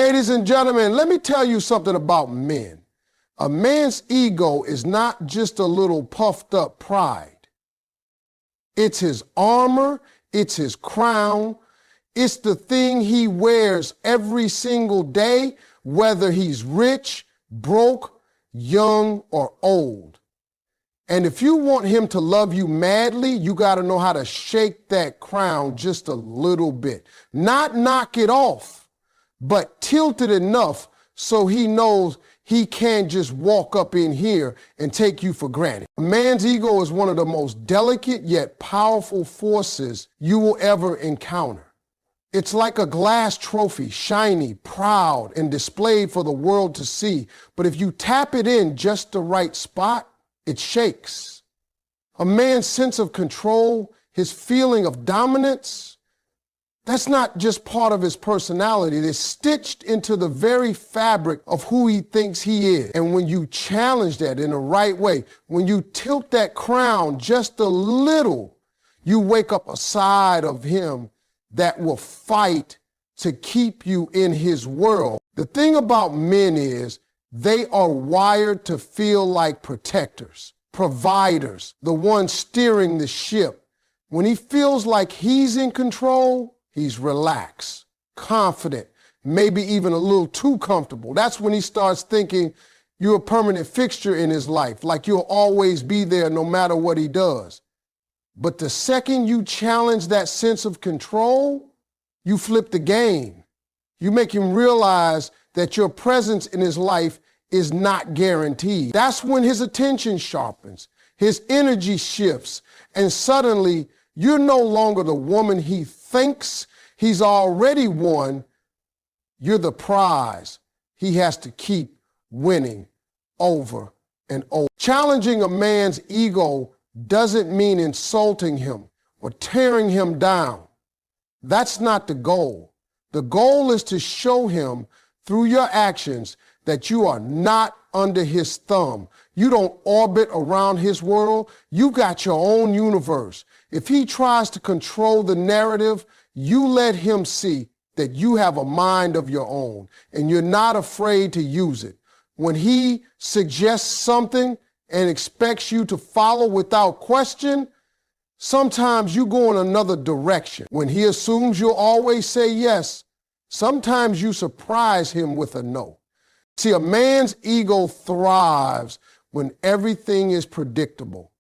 Ladies and gentlemen, let me tell you something about men. A man's ego is not just a little puffed up pride. It's his armor, it's his crown, it's the thing he wears every single day, whether he's rich, broke, young, or old. And if you want him to love you madly, you got to know how to shake that crown just a little bit. Not knock it off, but tilt it enough so he knows he can't just walk up in here and take you for granted. A man's ego is one of the most delicate yet powerful forces you will ever encounter. It's like a glass trophy, shiny, proud, and displayed for the world to see. But if you tap it in just the right spot, it shakes. A man's sense of control, his feeling of dominance, that's not just part of his personality. It's stitched into the very fabric of who he thinks he is. And when you challenge that in the right way, when you tilt that crown just a little, you wake up a side of him that will fight to keep you in his world. The thing about men is they are wired to feel like protectors, providers, the ones steering the ship. When he feels like he's in control, he's relaxed, confident, maybe even a little too comfortable. That's when he starts thinking you're a permanent fixture in his life, like you'll always be there no matter what he does. But the second you challenge that sense of control, you flip the game. You make him realize that your presence in his life is not guaranteed. That's when his attention sharpens, his energy shifts, and suddenly you're no longer the woman he thinks he's already won. You're the prize he has to keep winning over and over. Challenging a man's ego doesn't mean insulting him or tearing him down. That's not the goal. The goal is to show him through your actions that you are not under his thumb. You don't orbit around his world. You got your own universe. If he tries to control the narrative, you let him see that you have a mind of your own and you're not afraid to use it. When he suggests something and expects you to follow without question, sometimes you go in another direction. When he assumes you'll always say yes, sometimes you surprise him with a no. See, a man's ego thrives when everything is predictable,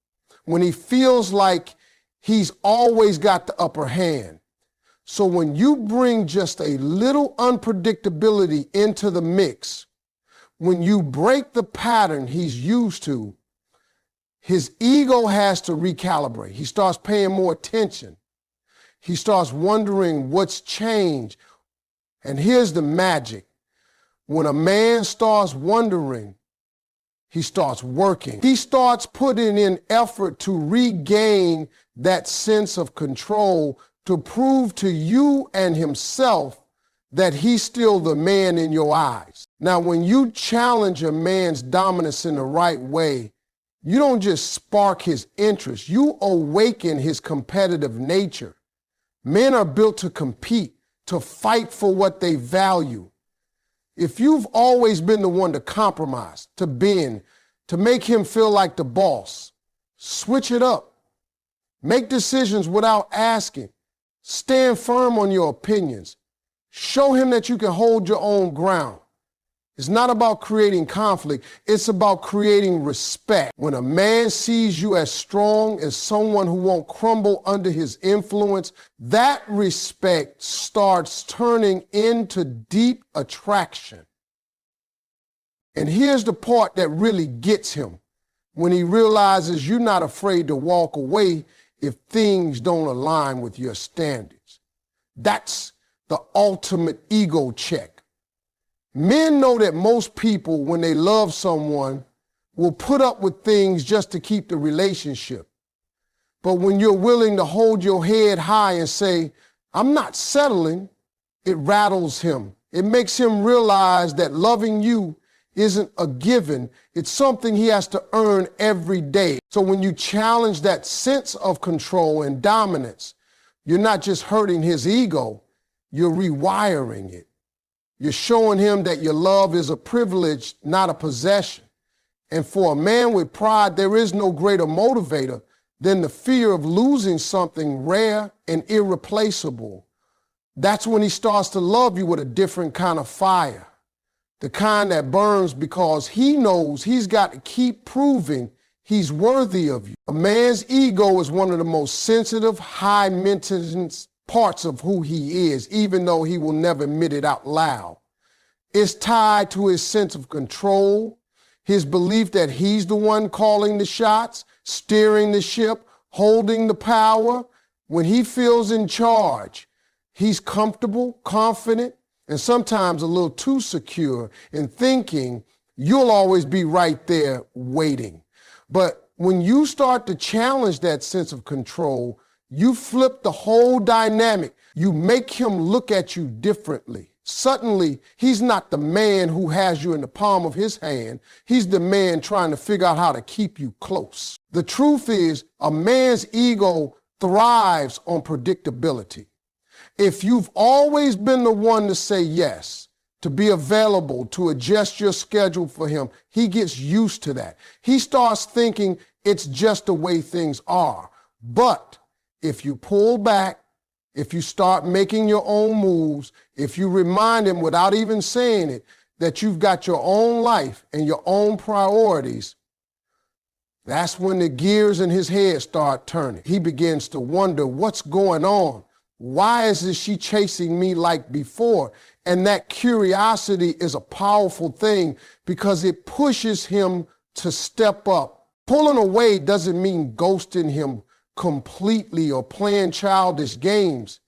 when he feels like he's always got the upper hand. So when you bring just a little unpredictability into the mix, when you break the pattern he's used to, his ego has to recalibrate. He starts paying more attention. He starts wondering what's changed. And here's the magic. When a man starts wondering, he starts working. He starts putting in effort to regain that sense of control, to prove to you and himself that he's still the man in your eyes. Now, when you challenge a man's dominance in the right way, you don't just spark his interest, you awaken his competitive nature. Men are built to compete, to fight for what they value. If you've always been the one to compromise, to bend, to make him feel like the boss, switch it up. Make decisions without asking. Stand firm on your opinions. Show him that you can hold your own ground. It's not about creating conflict. It's about creating respect. When a man sees you as strong, as someone who won't crumble under his influence, that respect starts turning into deep attraction. And here's the part that really gets him. When he realizes you're not afraid to walk away if things don't align with your standards. That's the ultimate ego check. Men know that most people, when they love someone, will put up with things just to keep the relationship. But when you're willing to hold your head high and say, I'm not settling, it rattles him. It makes him realize that loving you isn't a given. It's something he has to earn every day. So when you challenge that sense of control and dominance, you're not just hurting his ego, you're rewiring it. You're showing him that your love is a privilege, not a possession. And for a man with pride, there is no greater motivator than the fear of losing something rare and irreplaceable. That's when he starts to love you with a different kind of fire, the kind that burns because he knows he's got to keep proving he's worthy of you. A man's ego is one of the most sensitive, high maintenance parts of who he is, even though he will never admit it out loud. It's tied to his sense of control, his belief that he's the one calling the shots, steering the ship, holding the power. When he feels in charge, he's comfortable, confident, and sometimes a little too secure in thinking you'll always be right there waiting. But when you start to challenge that sense of control, you flip the whole dynamic. You make him look at you differently. Suddenly, he's not the man who has you in the palm of his hand. He's the man trying to figure out how to keep you close. The truth is, a man's ego thrives on predictability. If you've always been the one to say yes, to be available, to adjust your schedule for him, he gets used to that. He starts thinking it's just the way things are. But if you pull back, if you start making your own moves, if you remind him without even saying it that you've got your own life and your own priorities, that's when the gears in his head start turning. He begins to wonder what's going on. Why isn't she chasing me like before? And that curiosity is a powerful thing because it pushes him to step up. Pulling away doesn't mean ghosting him completely or playing childish games.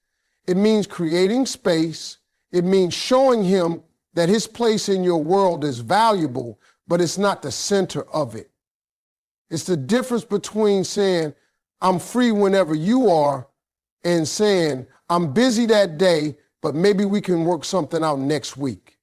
It means creating space. It means showing him that his place in your world is valuable, but it's not the center of it. It's the difference between saying, I'm free whenever you are, and saying, I'm busy that day, but maybe we can work something out next week.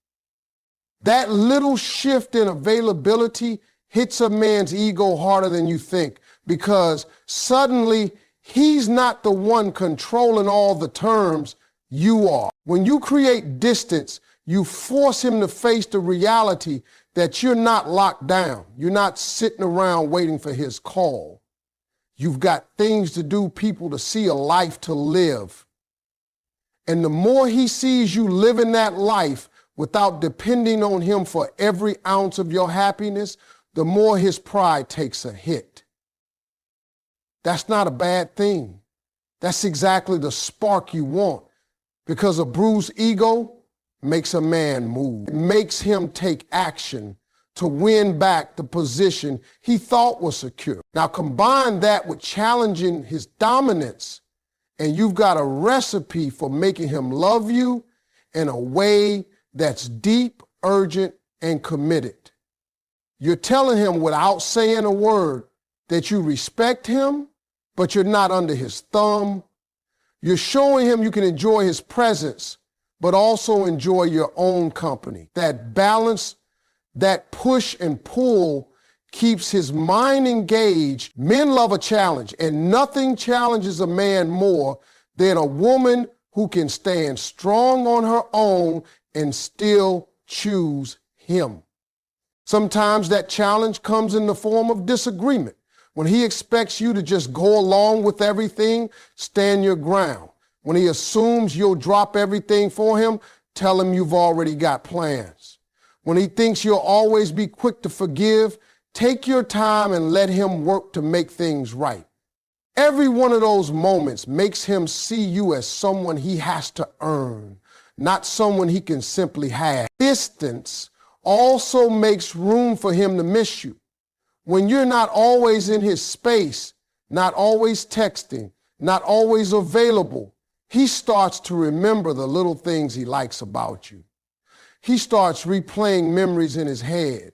That little shift in availability hits a man's ego harder than you think, because suddenly he's not the one controlling all the terms, you are. When you create distance, you force him to face the reality that you're not locked down. You're not sitting around waiting for his call. You've got things to do, people to see, a life to live. And the more he sees you living that life without depending on him for every ounce of your happiness, the more his pride takes a hit. That's not a bad thing. That's exactly the spark you want, because a bruised ego makes a man move. It makes him take action to win back the position he thought was secure. Now combine that with challenging his dominance, and you've got a recipe for making him love you in a way that's deep, urgent, and committed. You're telling him without saying a word that you respect him, but you're not under his thumb. You're showing him you can enjoy his presence, but also enjoy your own company. That balance, that push and pull keeps his mind engaged. Men love a challenge, and nothing challenges a man more than a woman who can stand strong on her own and still choose him. Sometimes that challenge comes in the form of disagreement. When he expects you to just go along with everything, stand your ground. When he assumes you'll drop everything for him, tell him you've already got plans. When he thinks you'll always be quick to forgive, take your time and let him work to make things right. Every one of those moments makes him see you as someone he has to earn, not someone he can simply have. Distance also makes room for him to miss you. When you're not always in his space, not always texting, not always available, he starts to remember the little things he likes about you. He starts replaying memories in his head.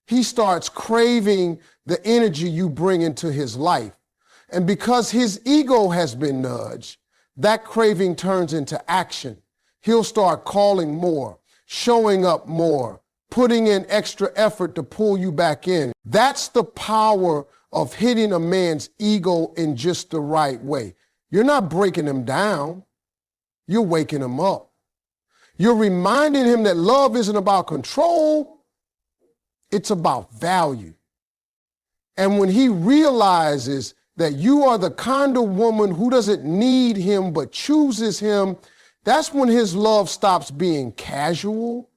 He starts craving the energy you bring into his life. And because his ego has been nudged, that craving turns into action. He'll start calling more, showing up more, putting in extra effort to pull you back in. That's the power of hitting a man's ego in just the right way. You're not breaking him down. You're waking him up. You're reminding him that love isn't about control, it's about value. And when he realizes that you are the kind of woman who doesn't need him but chooses him, that's when his love stops being casual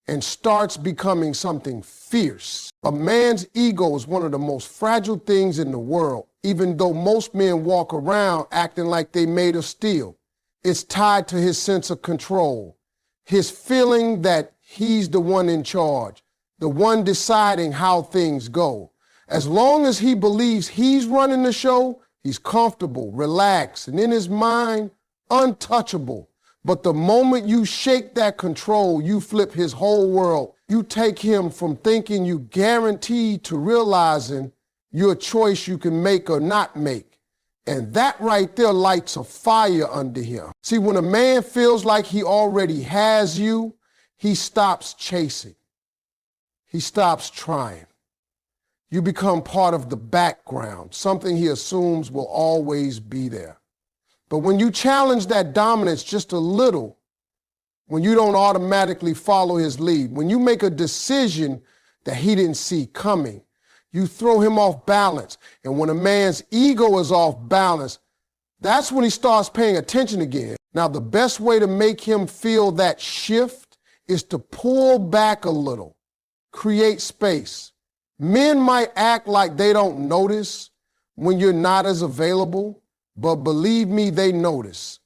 and starts becoming something fierce. A man's ego is one of the most fragile things in the world, even though most men walk around acting like they made of steel. It's tied to his sense of control, his feeling that he's the one in charge, the one deciding how things go. As long as he believes he's running the show, he's comfortable, relaxed, and in his mind, untouchable. But the moment you shake that control, you flip his whole world. You take him from thinking you guaranteed to realizing you're a choice you can make or not make. And that right there lights a fire under him. See, when a man feels like he already has you, he stops chasing. He stops trying. You become part of the background, something he assumes will always be there. But when you challenge that dominance just a little, when you don't automatically follow his lead, when you make a decision that he didn't see coming, you throw him off balance. And when a man's ego is off balance, that's when he starts paying attention again. Now, the best way to make him feel that shift is to pull back a little, create space. Men might act like they don't notice when you're not as available, but believe me, they notice.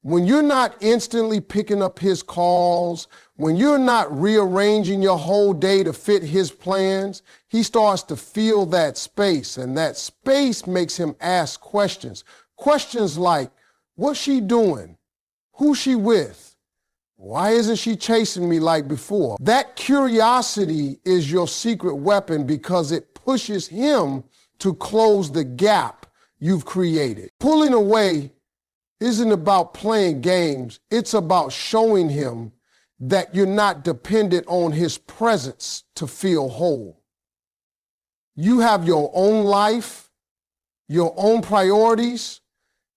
When you're not instantly picking up his calls, when you're not rearranging your whole day to fit his plans, he starts to feel that space, and that space makes him ask questions. Questions like, what's she doing? Who's she with? Why isn't she chasing me like before? That curiosity is your secret weapon because it pushes him to close the gap you've created. Pulling away isn't about playing games. It's about showing him that you're not dependent on his presence to feel whole. You have your own life, your own priorities,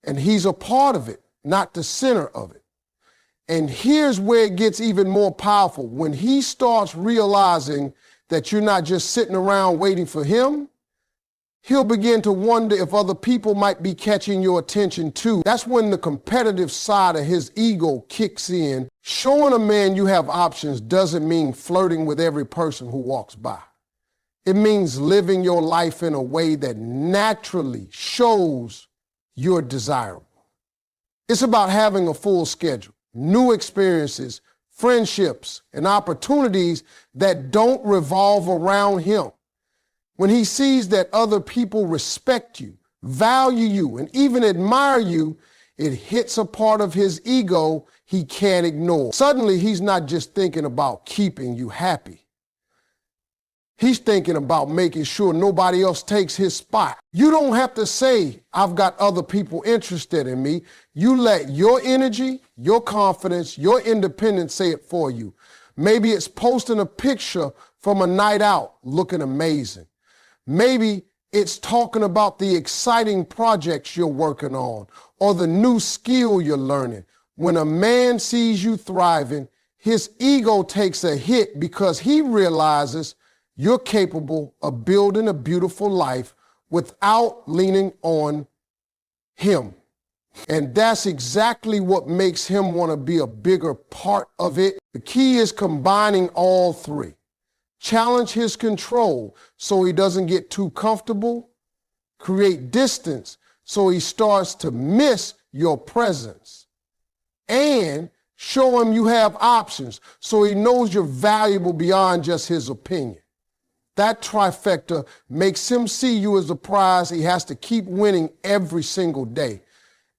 and he's a part of it, not the center of it. And here's where it gets even more powerful. When he starts realizing that you're not just sitting around waiting for him, he'll begin to wonder if other people might be catching your attention too. That's when the competitive side of his ego kicks in. Showing a man you have options doesn't mean flirting with every person who walks by. It means living your life in a way that naturally shows you're desirable. It's about having a full schedule, new experiences, friendships, and opportunities that don't revolve around him. When he sees that other people respect you, value you, and even admire you, it hits a part of his ego he can't ignore. Suddenly, he's not just thinking about keeping you happy. He's thinking about making sure nobody else takes his spot. You don't have to say, I've got other people interested in me. You let your energy, your confidence, your independence say it for you. Maybe it's posting a picture from a night out looking amazing. Maybe it's talking about the exciting projects you're working on or the new skill you're learning. When a man sees you thriving, his ego takes a hit because he realizes you're capable of building a beautiful life without leaning on him. And that's exactly what makes him want to be a bigger part of it. The key is combining all three. Challenge his control so he doesn't get too comfortable. Create distance so he starts to miss your presence. And show him you have options so he knows you're valuable beyond just his opinion. That trifecta makes him see you as a prize he has to keep winning every single day.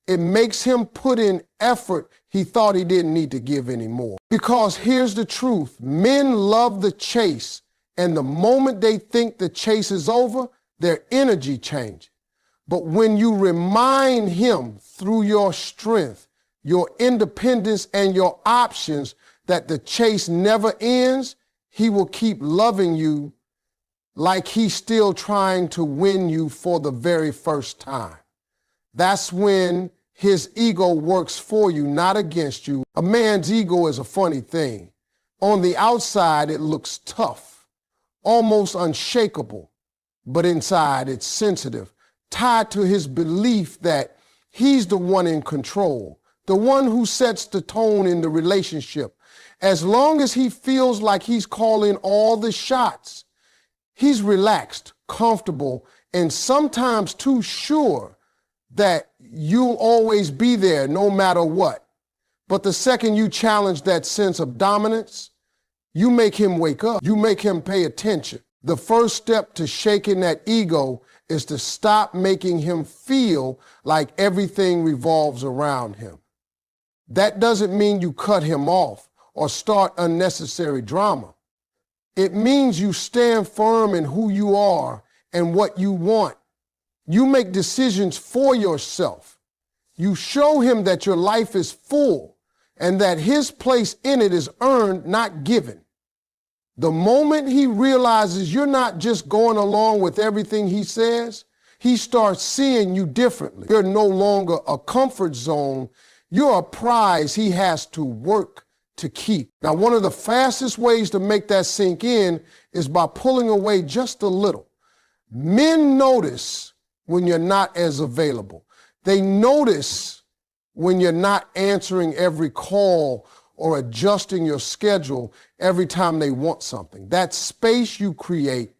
It makes him put in effort he thought he didn't need to give anymore. Because here's the truth. Men love the chase, and the moment they think the chase is over, their energy changes. But when you remind him through your strength, your independence, and your options that the chase never ends, he will keep loving you like he's still trying to win you for the very first time. That's when his ego works for you, not against you. A man's ego is a funny thing. On the outside, it looks tough, almost unshakable, but inside it's sensitive, tied to his belief that he's the one in control, the one who sets the tone in the relationship. As long as he feels like he's calling all the shots, he's relaxed, comfortable, and sometimes too sure that you'll always be there no matter what. But the second you challenge that sense of dominance, you make him wake up. You make him pay attention. The first step to shaking that ego is to stop making him feel like everything revolves around him. That doesn't mean you cut him off or start unnecessary drama. It means you stand firm in who you are and what you want. You make decisions for yourself. You show him that your life is full and that his place in it is earned, not given. The moment he realizes you're not just going along with everything he says, he starts seeing you differently. You're no longer a comfort zone. You're a prize he has to work to keep. Now, one of the fastest ways to make that sink in is by pulling away just a little. Men notice when you're not as available. They notice when you're not answering every call or adjusting your schedule every time they want something. That space you create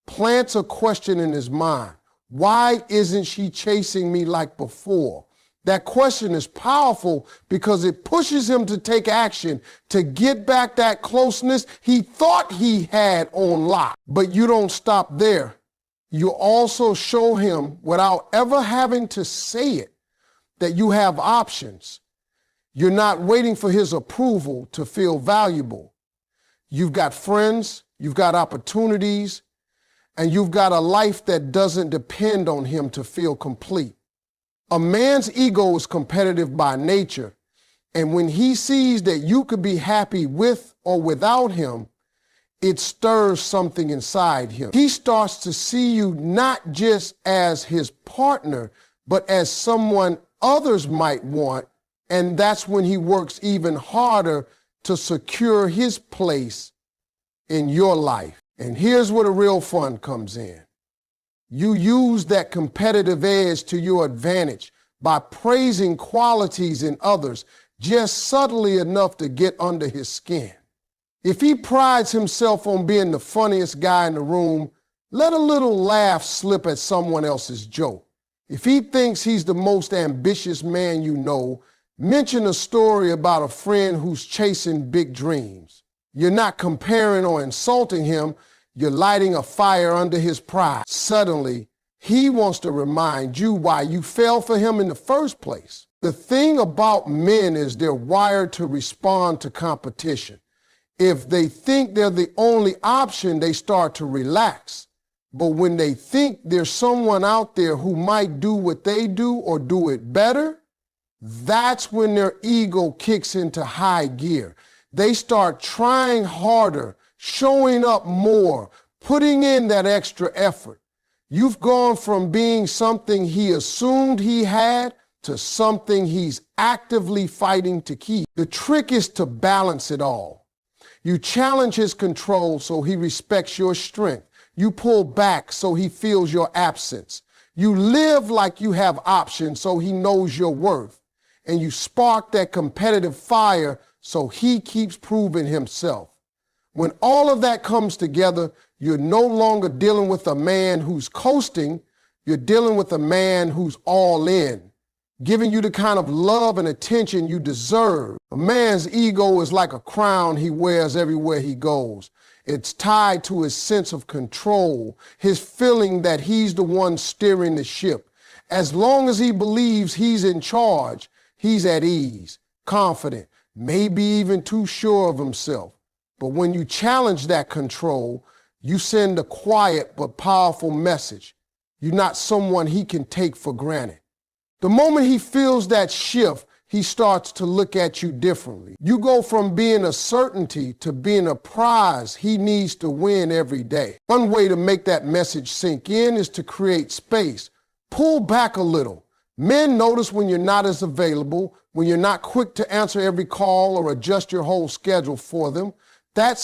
plants a question in his mind. Why isn't she chasing me like before? That question is powerful because it pushes him to take action to get back that closeness he thought he had on lock. But you don't stop there. You also show him, without ever having to say it, that you have options. You're not waiting for his approval to feel valuable. You've got friends, you've got opportunities, and you've got a life that doesn't depend on him to feel complete. A man's ego is competitive by nature, and when he sees that you could be happy with or without him, it stirs something inside him. He starts to see you not just as his partner, but as someone others might want, and that's when he works even harder to secure his place in your life. And here's where the real fun comes in. You use that competitive edge to your advantage by praising qualities in others just subtly enough to get under his skin. If he prides himself on being the funniest guy in the room, let a little laugh slip at someone else's joke. If he thinks he's the most ambitious man you know, mention a story about a friend who's chasing big dreams. You're not comparing or insulting him. You're lighting a fire under his pride. Suddenly, he wants to remind you why you fell for him in the first place. The thing about men is they're wired to respond to competition. If they think they're the only option, they start to relax. But when they think there's someone out there who might do what they do or do it better, that's when their ego kicks into high gear. They start trying harder, showing up more, putting in that extra effort. You've gone from being something he assumed he had to something he's actively fighting to keep. The trick is to balance it all. You challenge his control so he respects your strength. You pull back so he feels your absence. You live like you have options so he knows your worth. And you spark that competitive fire so he keeps proving himself. When all of that comes together, you're no longer dealing with a man who's coasting. You're dealing with a man who's all in, giving you the kind of love and attention you deserve. A man's ego is like a crown he wears everywhere he goes. It's tied to his sense of control, his feeling that he's the one steering the ship. As long as he believes he's in charge, he's at ease, confident, maybe even too sure of himself. But when you challenge that control, you send a quiet but powerful message. You're not someone he can take for granted. The moment he feels that shift, he starts to look at you differently. You go from being a certainty to being a prize he needs to win every day. One way to make that message sink in is to create space. Pull back a little. Men notice when you're not as available, when you're not quick to answer every call or adjust your whole schedule for them. That